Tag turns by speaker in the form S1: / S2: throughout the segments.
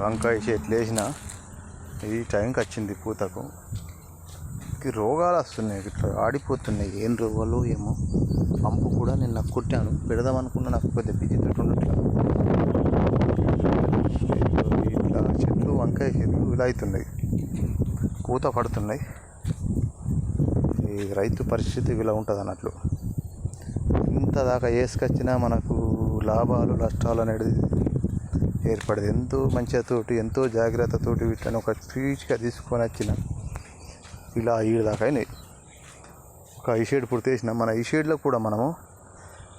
S1: వంకాయ చెట్లు వేసిన ఈ టైంకి వచ్చింది పూతకు. రోగాలు వస్తున్నాయి, ఇట్లా ఆడిపోతున్నాయి. ఏం రోగాలు ఏమో. పంపు కూడా నిన్న కొట్టాను, పెడదాం అనుకున్నా, నాకు పెద్ద బిజీతో ఉండట్లా. ఇట్లా చెట్లు వంకాయ చెట్లు ఇలా అవుతున్నాయి, పూత పడుతున్నాయి. ఈ రైతు పరిస్థితి ఇలా ఉంటుంది అన్నట్లు. ఇంత దాకా వేసుకొచ్చినా మనకు లాభాలు నష్టాలు అనేది ఏర్పడదు. ఎంతో మంచితోటి ఎంతో జాగ్రత్తతోటి వీటిని ఒక స్పీచ్గా తీసుకొని వచ్చిన ఇలా దాకా అయినాయి. ఒక ఈ షేడ్ పుడితేసిన మన ఈ షేడ్లో కూడా మనము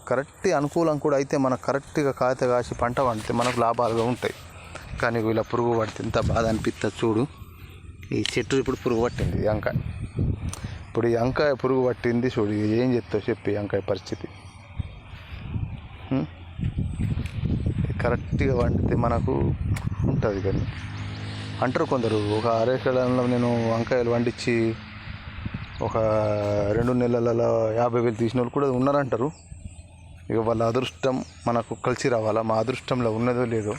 S1: కరెక్ట్ అనుకూలం కూడా అయితే మనకు కరెక్ట్గా కాత కాసి పంట పండితే మనకు లాభాలుగా ఉంటాయి. కానీ ఇలా పురుగు పడితే ఎంత బాధ అనిపిస్తుంది చూడు. ఈ చెట్టు ఇప్పుడు పురుగు పట్టింది, ఈ వంకాయ. ఇప్పుడు ఈ వంకాయ పురుగు పట్టింది చూడు. ఏం చెప్తావు చెప్పి వంకాయ పరిస్థితి. కరెక్ట్గా వండితే మనకు ఉంటుంది. కానీ అంటారు కొందరు, ఒక అరెకరంలో నేను వంకాయలు వండించి ఒక 2 నెలలలో 50,000 తీసిన వాళ్ళు కూడా ఉన్నారంటారు. ఇక వాళ్ళ అదృష్టం మనకు కలిసి రావాలా. మా అదృష్టంలో ఉన్నదో లేదో,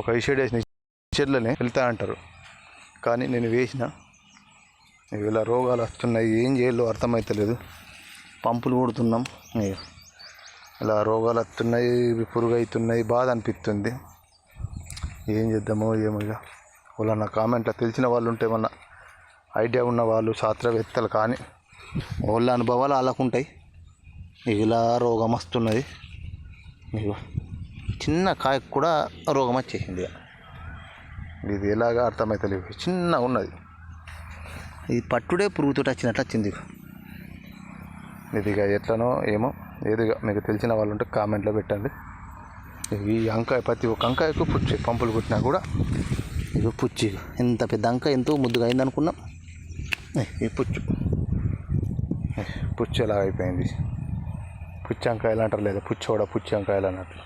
S1: ఒక ఇషేడ్ వేసిన చెట్లనే వెళ్తా అంటారు. కానీ నేను వేసిన ఇలా రోగాలు వస్తున్నాయి, ఏం చేయాలో అర్థమవుతలేదు. పంపులు కొడుతున్నాం, ఇలా రోగాలు వస్తున్నాయి, పురుగు అవుతున్నాయి, బాధ అనిపిస్తుంది. ఏం చేద్దామో ఏమో. ఇక వాళ్ళ నా కామెంట్లో తెలిసిన వాళ్ళు ఉంటే, ఏమన్నా ఐడియా ఉన్న వాళ్ళు శాస్త్రవేత్తలు కానీ వాళ్ళ అనుభవాలు వాళ్ళకు ఉంటాయి. ఇలా రోగం వస్తున్నది. చిన్న కాయకు కూడా రోగం వచ్చేసింది. ఇది ఎలాగా అర్థమవుతలేదు, చిన్నగా ఉన్నది. ఇది పట్టుడే పురుగుతో వచ్చినట్లు వచ్చింది. ఇది ఇక ఎట్లనో ఏమో. ఏదిగా మీకు తెలిసిన వాళ్ళు ఉంటే కామెంట్లో పెట్టండి. ఈ వంకాయ ప్రతి ఒక్క వంకాయకు పుచ్చి పంపులు కుట్టినా కూడా ఇక పుచ్చి ఎంత పెద్ద వంకాయ ఎంతో ముద్దుగా అయింది అనుకున్నాం. ఈ పుచ్చు ఎలా అయిపోయింది. పుచ్చి వంకాయలు అంటారు లేదా, పుచ్చోడ పుచ్చి వంకాయలు అన్నట్లు.